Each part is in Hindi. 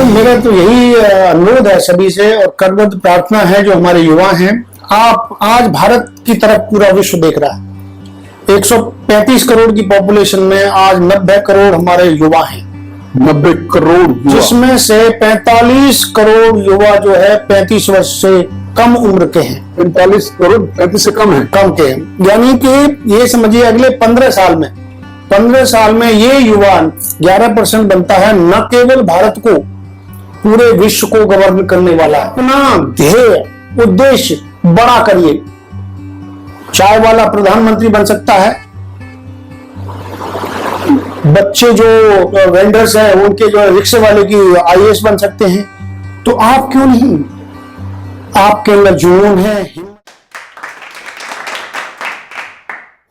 मेरा तो यही अनुरोध है सभी से और करबद्ध प्रार्थना है जो हमारे युवा हैं। आप आज भारत की तरफ पूरा विश्व देख रहा है। 135 करोड़ की पॉपुलेशन में आज 90 करोड़ हमारे युवा हैं। 90 करोड़, जिसमें से 45 करोड़ युवा जो है 35 वर्ष से कम उम्र के हैं। 45 करोड़ 35 से कम के हैं। यानी कि ये समझिए अगले 15 साल में ये युवा 11% बनता है, न केवल भारत को, पूरे विश्व को गवर्न करने वाला है। अपना ध्येय उद्देश्य बड़ा करिए। चाय वाला प्रधानमंत्री बन सकता है, बच्चे जो वेंडर्स हैं उनके जो रिक्शे वाले की IAS बन सकते हैं, तो आप क्यों नहीं? आपके अंदर जुनून है।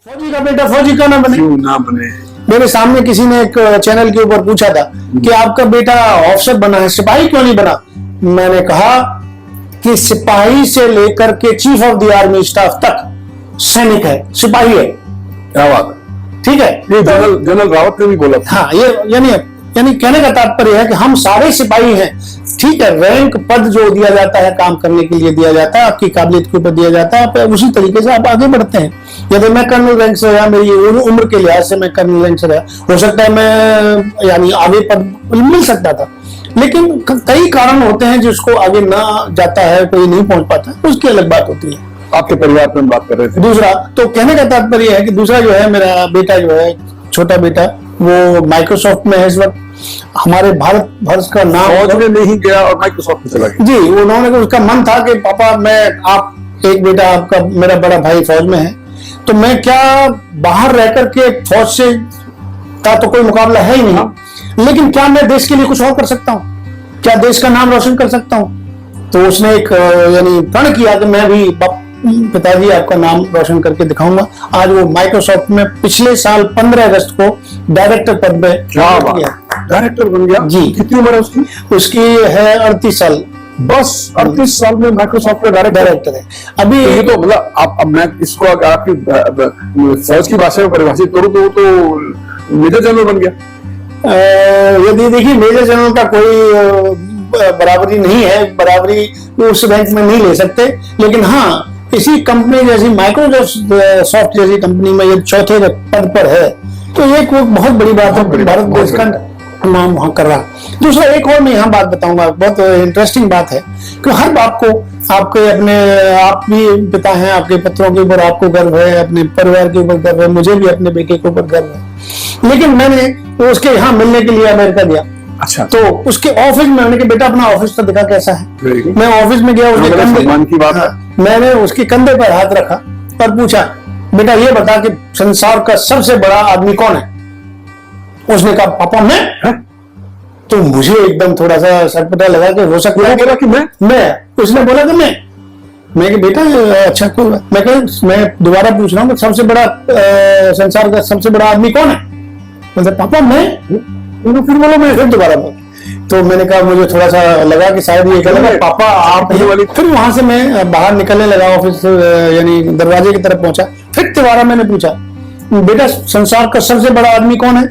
फौजी का बेटा फौजी का ना बने। मेरे सामने किसी ने एक चैनल के ऊपर पूछा था कि आपका बेटा ऑफिसर बना है, सिपाही क्यों नहीं बना? मैंने कहा कि सिपाही से लेकर के chief of the army staff तक सैनिक है, सिपाही है। क्या बात है, ठीक है। ये जनरल रावत ने भी बोला था। हाँ, ये यानी कहने का तात्पर्य है कि हम सारे सिपाही हैं। ठीक है, रैंक पद जो दिया जाता है काम करने के लिए दिया जाता है, आपकी काबिलियत के ऊपर दिया जाता है, आप उसी तरीके से आप आगे बढ़ते हैं। यदि मैं कर्नल रैंक से रहा, मेरी उम्र के लिहाज से मैं कर्नल रैंक से रहा, हो सकता है मैं यानी आगे पद मिल सकता था, लेकिन कई कारण होते हैं जिसको आगे ना जाता है, कोई नहीं पहुंच पाता, उसकी अलग बात होती है। आपके परिवार में बात कर रहे थे। दूसरा तो कहने का तात्पर्य है कि दूसरा जो है, मेरा बेटा जो है, छोटा बेटा, वो माइक्रोसॉफ्ट में है इस वक्त। हमारे भारत का नाम फौज में नहीं गया और माइक्रोसॉफ्ट में चला गया। जी, उन्होंने, उसका मन था कि पापा आप एक बेटा आपका, मेरा बड़ा भाई फौज में है, तो मैं क्या बाहर रह करके फौज से का तो कोई मुकाबला है ही नहीं, लेकिन क्या मैं देश के लिए कुछ और कर सकता हूँ? क्या देश का नाम रोशन कर सकता हूँ? तो उसने एक यानी प्रण किया कि मैं भी पिताजी आपका नाम रोशन करके दिखाऊंगा। आज वो माइक्रोसॉफ्ट में पिछले साल 15 अगस्त को डायरेक्टर पद में डायरेक्टर बन गया। जी। कितनी उम्र है उसकी? उसकी है 38 साल। बस 38 साल में माइक्रोसॉफ्ट का डायरेक्टर है। अभी ये तो मतलब अब मैं इसको आपकी फौज की भाषा में परिभाषित करूं तो मेजर जनरल बन गया। यदि देखिए, मेजर जनरल का कोई बराबरी नहीं है, बराबरी उस रैंक में नहीं ले सकते, लेकिन हाँ, इसी कंपनी जैसी माइक्रोसॉफ्ट जैसी कंपनी में ये चौथे पद पर है, तो ये कोई बहुत बड़ी बात है। भारत देश का नाम वहां कर रहा। दूसरा एक और मैं यहाँ बात बताऊंगा, बहुत इंटरेस्टिंग बात है कि हर बाप को आपके अपने, आप भी पिता हैं, आपके पुत्रों के ऊपर आपको गर्व है, अपने परिवार के ऊपर गर्व है, मुझे भी अपने बेटे के ऊपर गर्व है। लेकिन मैंने उसके यहाँ मिलने के लिए अमेरिका गया। अच्छा। तो उसके ऑफिस में, मैंने कहा बेटा अपना ऑफिस तो दिखा कैसा है। मैं ऑफिस में गया, उसके कंधे, मैंने उसके कंधे पर हाथ रखा और पूछा, बेटा ये बता कि संसार का सबसे बड़ा आदमी कौन है? उसने कहा पापा मैं। तो मुझे एकदम थोड़ा सा सटपटा लगा कि हो सकता है बोला कि मैं उसने बोला कि मैं कि बेटा अच्छा कोई बात। मैं दोबारा पूछ रहा हूँ, सबसे बड़ा संसार का सबसे बड़ा आदमी कौन है? मतलब पापा मैं, फिर बोलो मैं, फिर दोबारा बोल। तो मैंने कहा, मुझे थोड़ा सा लगा कि शायद ये गलत है, पापा आप वाली। फिर वहां से मैं बाहर निकलने लगा, ऑफिस यानी दरवाजे की तरफ पहुंचा। फिर दोबारा मैंने पूछा, बेटा संसार का सबसे बड़ा आदमी कौन है?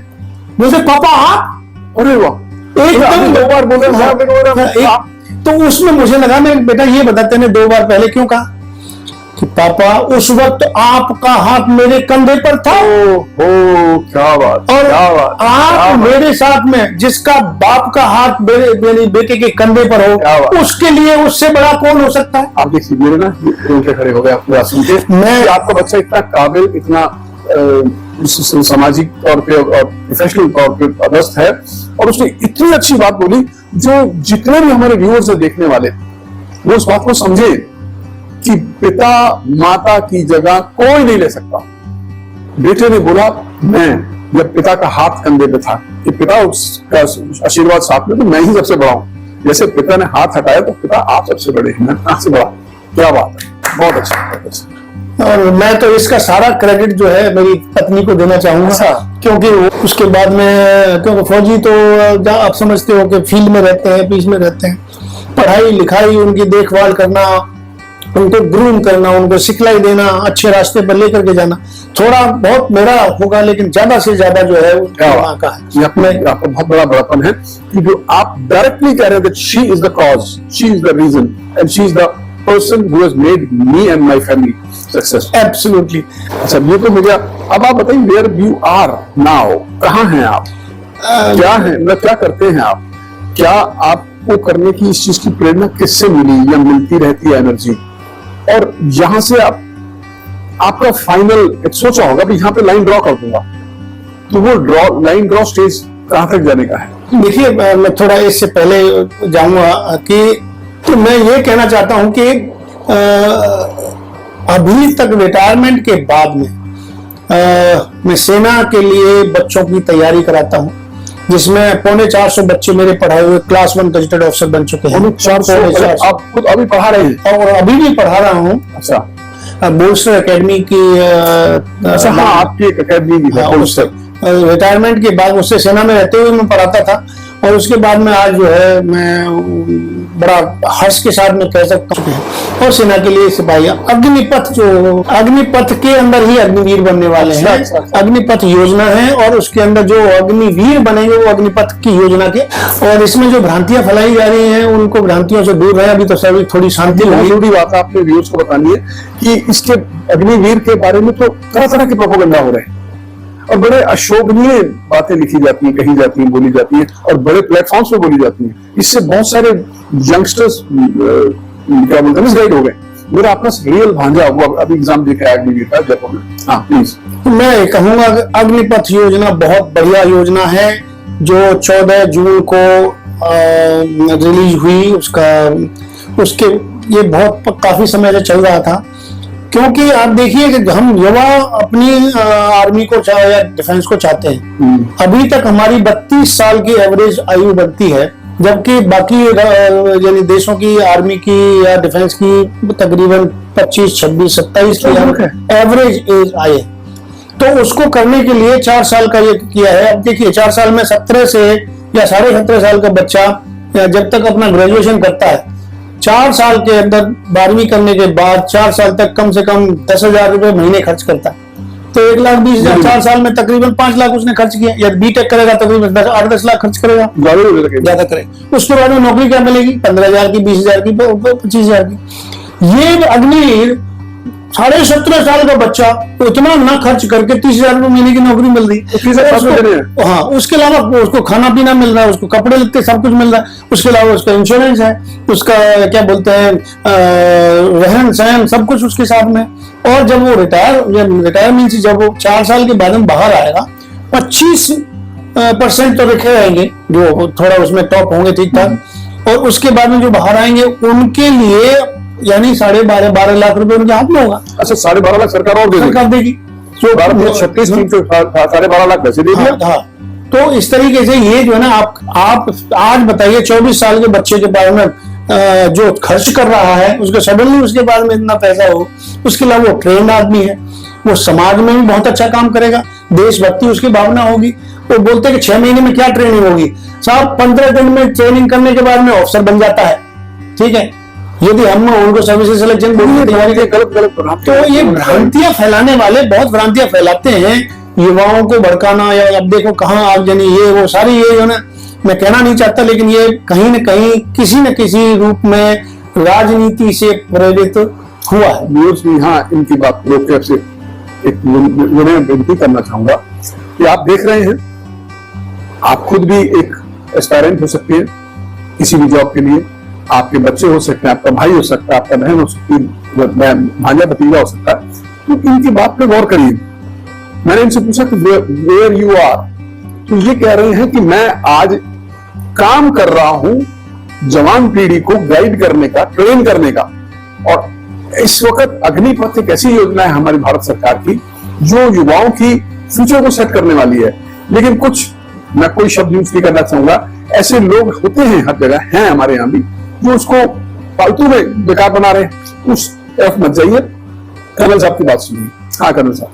बोले पापा आप। अरे वाह, एकदम 2 बार बोले। तो उसमें मुझे लगा, मैं बेटा ये बताते ने 2 बार पहले क्यों कहा कि पापा उस वक्त आपका हाथ मेरे कंधे पर था। क्या बात, और क्या बात, आप मेरे साथ में, जिसका बाप का हाथ मेरे बेटे के कंधे पर हो, उसके लिए उससे बड़ा कौन हो सकता है? आप देखिए, मेरे ना उनके खड़े हो गए आपकी बात सुन के। मैं आपका बच्चा इतना काबिल, इतना सामाजिक तौर पे और प्रोफेशनल तौर पे अभ्यस्त है, और उसने इतनी अच्छी बात बोली जो जितने भी हमारे व्यूअर्स हैं, देखने वाले, वो उस बात को समझे कि पिता माता की जगह कोई नहीं ले सकता। बेटे ने बोला, मैं जब पिता का हाथ कंधे पे था कि पिता उसका आशीर्वाद साथ में, तो मैं ही सबसे बड़ा हूं। जैसे पिता ने हाथ हटाया तो पिता आप सबसे बड़े हैं, मैं आपसे बड़ा। क्या बात है, बहुत अच्छा, बहुत अच्छा। और मैं तो इसका सारा क्रेडिट जो है मेरी पत्नी को देना चाहूंगा, क्योंकि उसके बाद में, क्योंकि फौजी तो आप समझते हो कि फील्ड में रहते हैं, पीस में रहते हैं, पढ़ाई लिखाई, उनकी देखभाल करना, उनको ग्रूम करना, उनको सिखलाई देना, अच्छे रास्ते पर लेकर के जाना, थोड़ा बहुत मेरा होगा, लेकिन ज्यादा से ज्यादा जो है वहाँ का है। ये आपका बहुत बड़ा बड़ापन है कि जो आप डायरेक्टली कह रहे हैं that she is the cause, she is the reason and she is the person who has made me and my family successful. Absolutely. अच्छा, ये तो हो गया। अब आप बताइए where you are now, कहाँ हैं आप, क्या है, मतलब क्या करते हैं आप, क्या आपको करने की इस चीज की प्रेरणा किससे मिली या मिलती रहती है एनर्जी, और यहाँ से आप आपका फाइनल एक सोचा होगा कि यहाँ पे लाइन ड्रॉ कर दूंगा, तो वो लाइन ड्रॉ स्टेज कहाँ तक जाने का है? देखिए, मैं थोड़ा इससे पहले जाऊंगा कि तो मैं ये कहना चाहता हूं कि अभी तक रिटायरमेंट के बाद में मैं सेना के लिए बच्चों की तैयारी कराता हूं, जिसमें 450 बच्चे मेरे पढ़ाए हुए क्लास 1 गजेटेड ऑफिसर बन चुके हैं। 450 आप खुद अभी पढ़ा रहे हैं? और अभी भी पढ़ा रहा हूँ। अच्छा, बोल्स्टर एकेडमी की अच्छा, हाँ, आपकी एक एकेडमी भी है। रिटायरमेंट के बाद उससे सेना में रहते हुए मैं पढ़ाता था, और उसके बाद में आज जो है मैं बड़ा हर्ष के साथ में कह सकता हूँ, और सेना के लिए सिपाही अग्निपथ के अंदर ही अग्निवीर बनने वाले हैं। अग्निपथ योजना है, और उसके अंदर जो अग्निवीर बनेंगे वो अग्निपथ की योजना के, और इसमें जो भ्रांतियां फैलाई जा रही हैं उनको भ्रांतियों से दूर रहे। अभी तो सभी थोड़ी शांति हुई। जरूरी बात आपने व्यूअर्स को बतानी है कि इसके अग्निवीर के बारे में तो तरह तरह के प्रोपेगेंडा हो रहे हैं, और बड़े अशोभनीय बातें लिखी जाती हैं, कही जाती हैं, बोली जाती हैं, और बड़े प्लेटफॉर्म्स पे बोली जाती हैं। इससे बहुत सारे यंगस्टर्स क्या बोलते हैं, मिसगाइड हो गए। मेरा अपना रियल भांजा वो अभी एग्जाम देकर अग्निवीर का जयपुर में। हाँ प्लीज। मैं कहूंगा अग्निपथ योजना बहुत बढ़िया योजना है, जो 14 जून को रिलीज हुई। उसके ये बहुत काफी समय से चल रहा था, क्योंकि आप देखिए कि हम युवा अपनी आर्मी को या डिफेंस को चाहते हैं। अभी तक हमारी 32 साल की एवरेज आयु बनती है, जबकि बाकी यानी देशों की आर्मी की या डिफेंस की तकरीबन 25, 26, 27 की एवरेज एज आए। तो उसको करने के लिए 4 साल का ये किया है। अब देखिए 4 साल में 17 से या 17.5 साल का बच्चा जब तक अपना ग्रेजुएशन करता है, 4 साल के अंदर 12वीं करने के बाद 4 साल तक कम से कम 10,000 रुपए महीने खर्च करता है। तो 1,20,000 4 साल में तकरीबन 5 लाख उसने खर्च किया। या बीटेक करेगा तकरीबन 8-10 लाख खर्च करेगा, ज्यादा करेगा। उसके बाद में नौकरी क्या मिलेगी? 15,000 की, 20,000 की, 25,000 की। ये अग्निवीर 17.5 साल का बच्चा तो इतना ना खर्च करके 30,000 रुपए महीने की नौकरी मिल रही। हाँ, उसके अलावा उसको खाना पीना मिल रहा है, उसको कपड़े लगते सब कुछ मिल रहा है, उसके अलावा उसका इंश्योरेंस है, उसका क्या बोलते हैं रहन सहन सब कुछ उसके साथ में। और जब वो रिटायरमेंट से जब वो 4 साल के बाद में बाहर आएगा, 25% तो रखे रहेंगे जो थोड़ा उसमें टॉप होंगे ठीक ठाक, और उसके बाद में जो बाहर आएंगे उनके लिए यानी 12.5 लाख रुपए उनके हाथ में होगा। अच्छा, 12.5 लाख सरकार और देगी। तो भारत में 36 टीम से 12.5 लाख पैसे दे दिए। हाँ, तो इस तरीके से ये जो है ना, आप आज बताइए 24 साल के बच्चे के बारे में जो खर्च कर रहा है, उसके सडनली उसके बाद में इतना पैसा हो। उसके अलावा वो ट्रेंड आदमी है, वो समाज में भी बहुत अच्छा काम करेगा, देशभक्ति उसकी भावना होगी। वो बोलते हैं कि 6 महीने में क्या ट्रेनिंग होगी साहब, 15 दिन में ट्रेनिंग करने के बाद में ऑफिसर बन जाता है। ठीक है, यदि हम उनको सर्विसेज सिलेक्शन तैयारी के गलत तो ये भ्रांतियां फैलाने वाले बहुत भ्रांतियां फैलाते हैं, युवाओं को भड़काना। या अब देखो कहाँ आग जनी, ये वो सारी ये जो ना, मैं कहना नहीं चाहता, लेकिन ये कहीं न कहीं किसी न किसी रूप में राजनीति से प्रेरित हुआ है। न्यूज भी हाँ, इनकी बात रोक से एक विनती करना चाहूंगा कि आप देख रहे हैं, आप खुद भी एक एस्पायरेंट हो सकते हैं किसी भी जॉब के लिए। आपके बच्चे हो सकते हैं, आपका भाई हो सकता है, आपका बहन हो सकती है, भांजा भतीजा हो सकता है। तो इनकी बात पे गौर करिए। मैंने इनसे पूछा कि वेयर यू आर, तो ये कह रहे हैं कि मैं आज काम कर रहा हूं जवान पीढ़ी को गाइड करने का, ट्रेन करने का। और इस वक्त अग्निपथ एक ऐसी योजना है हमारी भारत सरकार की जो युवाओं की फ्यूचर को सेट करने वाली है। लेकिन कुछ, मैं कोई शब्द यूज नहीं करना चाहूंगा, ऐसे लोग होते हैं हर जगह, हैं हमारे यहाँ भी, जो उसको फालतू में बेकार बना रहे हैं। उस तरफ मत जाइए। कर्नल साहब की बात सुनिए। हाँ कर्नल साहब,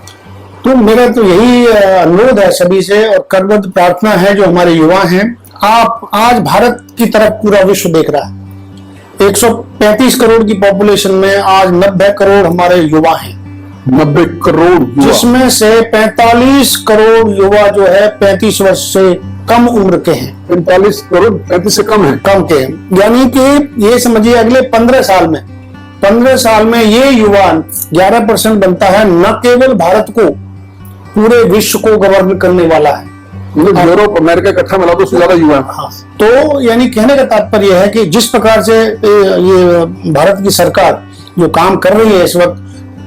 तो मेरा तो यही अनुरोध है सभी से, और करबद्ध प्रार्थना है जो हमारे युवा हैं। आप आज भारत की तरफ पूरा विश्व देख रहा है। 135 करोड़ की पॉपुलेशन में आज 90 करोड़ हमारे युवा हैं। 90 करोड़, जिसमें से 45 करोड़ युवा जो है 35 वर्ष से कम उम्र के हैं। 45 करोड़ 35 से कम के हैं। यानी कि ये समझिए अगले 15 साल में ये युवा 11% बनता है, न केवल भारत को, पूरे विश्व को गवर्न करने वाला है। यूरोप अमेरिका इकट्ठा मिला तो उससे ज्यादा युवा है। हाँ, तो यानी कहने का तात्पर्य है कि जिस प्रकार से ये भारत की सरकार जो काम कर रही है इस वक्त,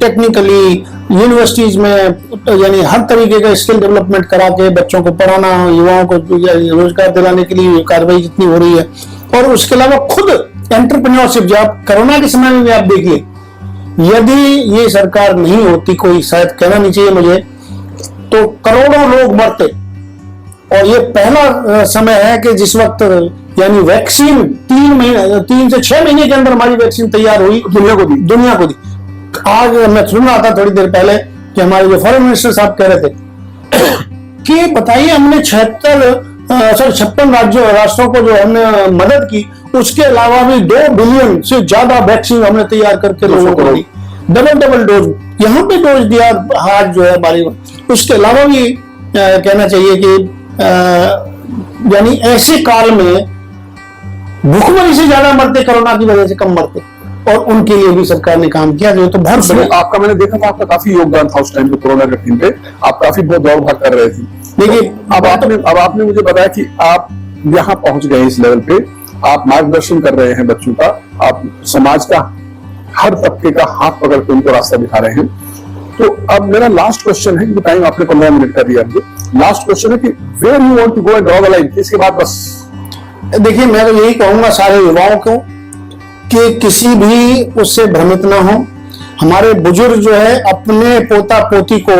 टेक्निकली यूनिवर्सिटीज में यानी हर तरीके का स्किल डेवलपमेंट करा के बच्चों को पढ़ाना, युवाओं को रोजगार दिलाने के लिए कार्रवाई जितनी हो रही है, और उसके अलावा खुद एंटरप्रेन्योरशिप, जो आप कोरोना के समय में भी आप देखिए, यदि ये सरकार नहीं होती, कोई शायद कहना नहीं चाहिए मुझे, तो करोड़ों लोग मरते। और ये पहला समय है कि जिस वक्त यानी वैक्सीन 3 से 6 महीने के अंदर हमारी वैक्सीन तैयार हुई, दुनिया को दी। आज मैं सुन रहा था थोड़ी देर पहले कि हमारे जो फॉरेन मिनिस्टर साहब कह रहे थे कि बताइए, हमने 56 राष्ट्रों को जो हमने मदद की, उसके अलावा भी 2 बिलियन से ज्यादा वैक्सीन हमने तैयार करके लोगों को दी, डबल डोज यहाँ पे डोज दिया हाथ जो है बारी। उसके अलावा भी कहना चाहिए कि यानी ऐसे काल में भूखमरी से ज्यादा मरते, कोरोना की वजह से कम मरते, और उनके लिए भी सरकार ने काम किया, जो तो बहुत बड़ा। आपका मैंने देखा था, आपका काफी योगदान था उस टाइम पे कोरोना के टाइम पे, आप काफी बहुत दौड़ भाग कर रहे थे। देखिए अब आपने मुझे बताया कि आप यहाँ पहुंच गए इस लेवल पे, आप मार्गदर्शन कर रहे हैं बच्चों का, आप समाज का हर तबके का हाथ पकड़ के उनको रास्ता दिखा रहे हैं। तो अब मेरा लास्ट क्वेश्चन है, टाइम आपने 15 मिनट का दिया मुझे, लास्ट क्वेश्चन है कि where you want to go and draw the line, इसके बाद बस। देखिए, मैं तो यही कहूंगा सारे युवाओं को कि किसी भी उससे भ्रमित ना हो। हमारे बुजुर्ग जो है अपने पोता पोती को